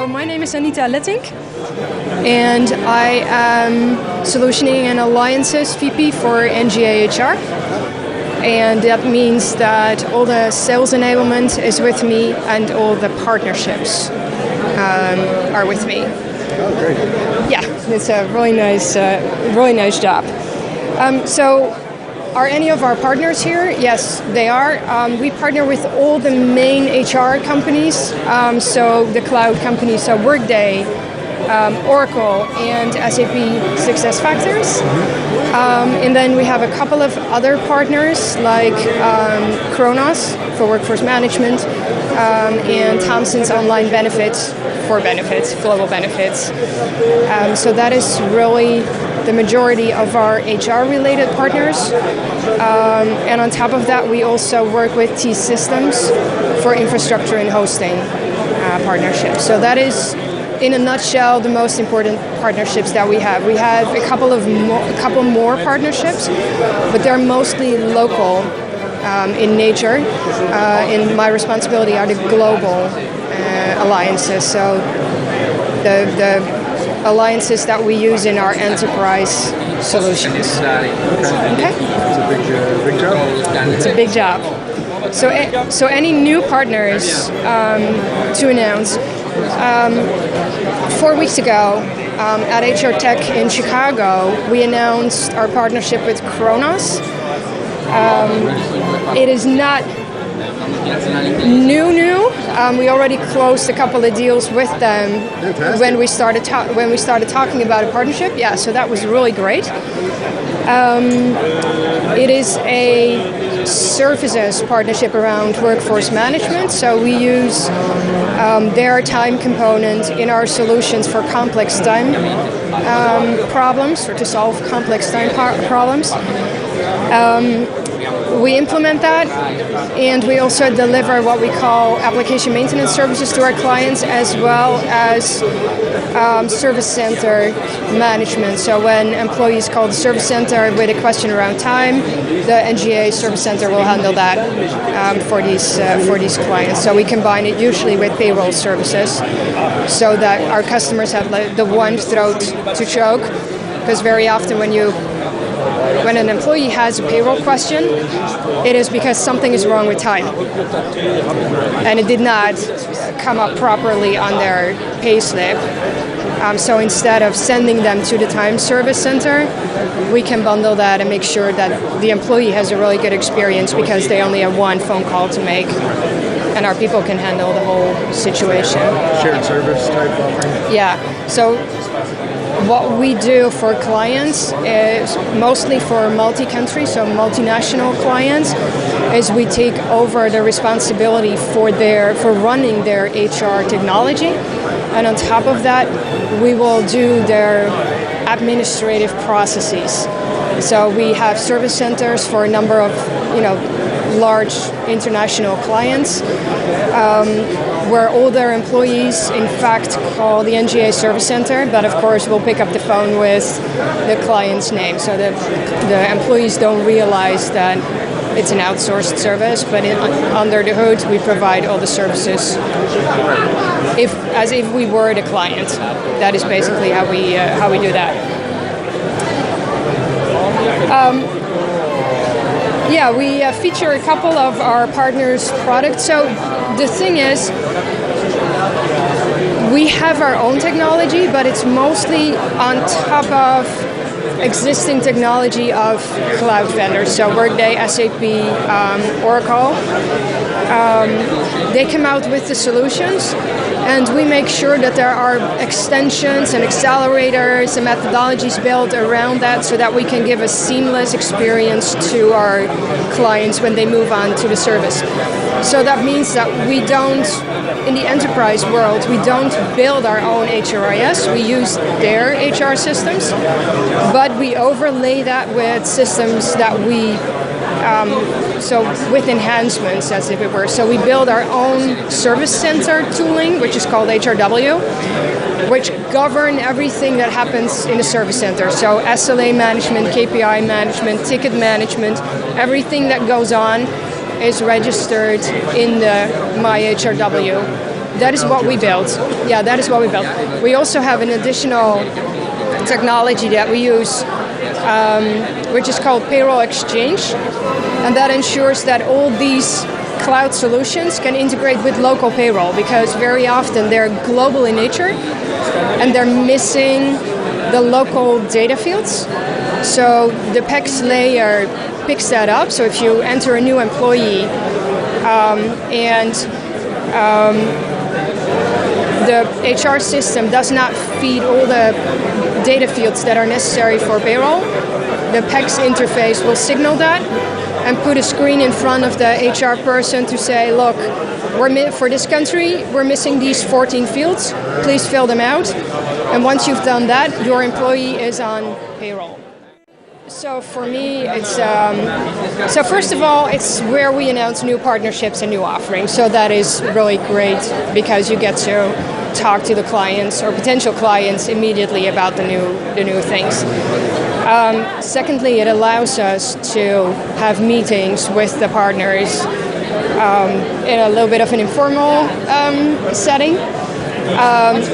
So my name is Anita Lettink, and I am Solutioning and Alliances VP for NGA HR. And that means that all the sales enablement is with me and all the partnerships are with me. Oh, great. Yeah, it's a really nice job. So are any of our partners here? Yes, they are. We partner with all the main HR companies, so the cloud companies, so Workday, Oracle, and SAP SuccessFactors. And then we have a couple of other partners like Kronos for workforce management, and Thomson's Online Benefits for benefits, global benefits. So that is really the majority of our HR-related partners. And on top of that, we also work with T-Systems for infrastructure and hosting partnerships. So that is, in a nutshell, the most important partnerships that we have. We have a couple more partnerships, but they're mostly local in nature. And my responsibility are the global alliances. So the alliances that we use in our enterprise solutions. Okay? It's a big job. It's a big job. So any new partners to announce? 4 weeks ago at HR Tech in Chicago, we announced our partnership with Kronos. It is not new. We already closed a couple of deals with them. Fantastic. when we started talking about a partnership. Yeah, so that was really great. It is a services partnership around workforce management. So we use their time component in our solutions for complex time problems, or to solve complex time problems. We implement that, and we also deliver what we call application maintenance services to our clients, as well as service center management. So when employees call the service center with a question around time, the NGA service center will handle that for these clients. So we combine it usually with payroll services, so that our customers have the one throat to choke, because very often when an employee has a payroll question, it is because something is wrong with time. And it did not come up properly on their pay slip. So instead of sending them to the time service center, we can bundle that and make sure that the employee has a really good experience, because they only have one phone call to make, and our people can handle the whole situation. Shared service type offering? Yeah. So what we do for clients is mostly for multi-country, so multinational clients, is we take over the responsibility for running their HR technology, and on top of that, we will do their administrative processes. So we have service centers for a number of, large international clients, where all their employees, in fact, call the NGA service center, but of course we'll pick up the phone with the client's name, so that the employees don't realize that it's an outsourced service, but under the hood we provide all the services as if we were the client. That is basically how we do that. We feature a couple of our partners' products. So the thing is, we have our own technology, but it's mostly on top of existing technology of cloud vendors. So Workday, SAP, Oracle, they come out with the solutions, and we make sure that there are extensions and accelerators and methodologies built around that, so that we can give a seamless experience to our clients when they move on to the service. So that means that we don't, in the enterprise world, we don't build our own HRIS. We use their HR systems, but we overlay that with systems that we so with enhancements, as if it were. So we build our own service center tooling, which is called HRW, which govern everything that happens in the service center. So SLA management, KPI management, ticket management, everything that goes on is registered in the My HRW That is what we built. Yeah, that is what we built. We also have an additional technology that we use, which is called payroll exchange, and that ensures that all these cloud solutions can integrate with local payroll, because very often they're global in nature and they're missing the local data fields. So the PEX layer picks that up. So if you enter a new employee and the HR system does not feed all the data fields that are necessary for payroll, the PEX interface will signal that and put a screen in front of the HR person to say, look, for this country, we're missing these 14 fields. Please fill them out. And once you've done that, your employee is on payroll. So for me, it's so first of all, it's where we announce new partnerships and new offerings. So that is really great because you get to talk to the clients or potential clients immediately about the new things. Secondly, it allows us to have meetings with the partners in a little bit of an informal setting.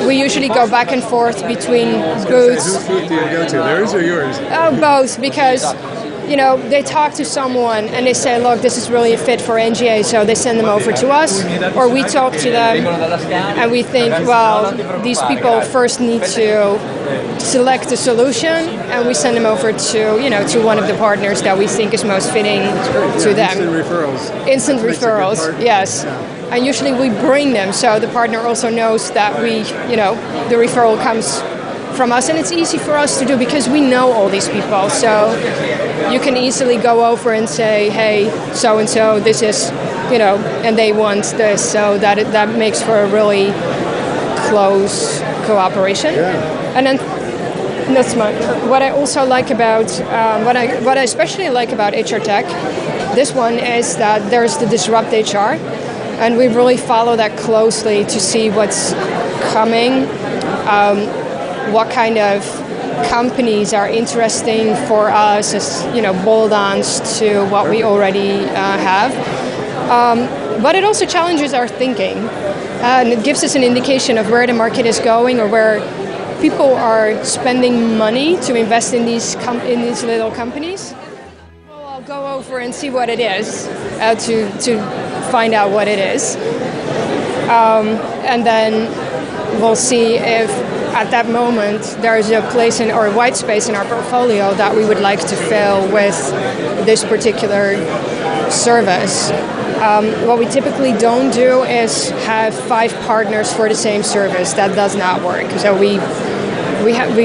We usually go back and forth between booths. Whose booth do you go to, theirs or yours? Both, because they talk to someone and they say, look, this is really a fit for NGA, so they send them over to us, or we talk to them and we think, well, these people first need to select a solution, and we send them over to one of the partners that we think is most fitting to them. Instant referrals, yes. And usually we bring them, so the partner also knows that the referral comes from us, and it's easy for us to do because we know all these people. So you can easily go over and say, hey, so and so, this is, and they want this, so that makes for a really close cooperation. Yeah. And then that's what I also like about what I especially like about HR Tech. This one is that there's the Disrupt HR. And we really follow that closely to see what's coming, what kind of companies are interesting for us as bolt-ons to what we already have. But it also challenges our thinking, and it gives us an indication of where the market is going or where people are spending money to invest in these little companies. I'll go over and see what it is to find out what it is, and then we'll see if at that moment there's a place or a white space in our portfolio that we would like to fill with this particular service. What we typically don't do is have 5 partners for the same service. That does not work. So we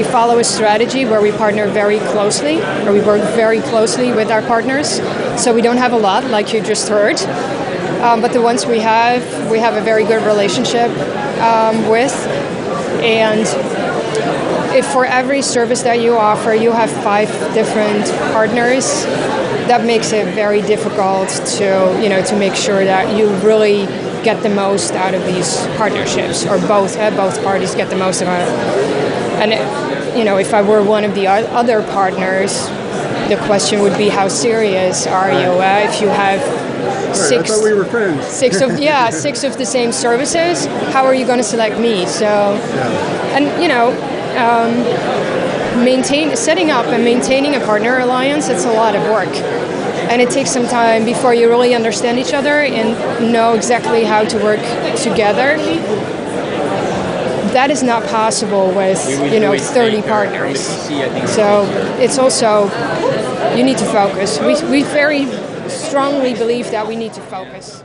follow a strategy where we partner very closely, or we work very closely with our partners. So we don't have a lot, like you just heard, but the ones we have a very good relationship with. And if for every service that you offer, you have 5 different partners, that makes it very difficult to make sure that you really get the most out of these partnerships, or both parties get the most out of it. And if I were one of the other partners, the question would be, how serious are you? If you have I thought we were friends. 6 of the same services, how are you going to select me? So, and setting up and maintaining a partner alliance, it's a lot of work. And it takes some time before you really understand each other and know exactly how to work together. That is not possible with 30 partners. So it's also, you need to focus. We very strongly believe that we need to focus.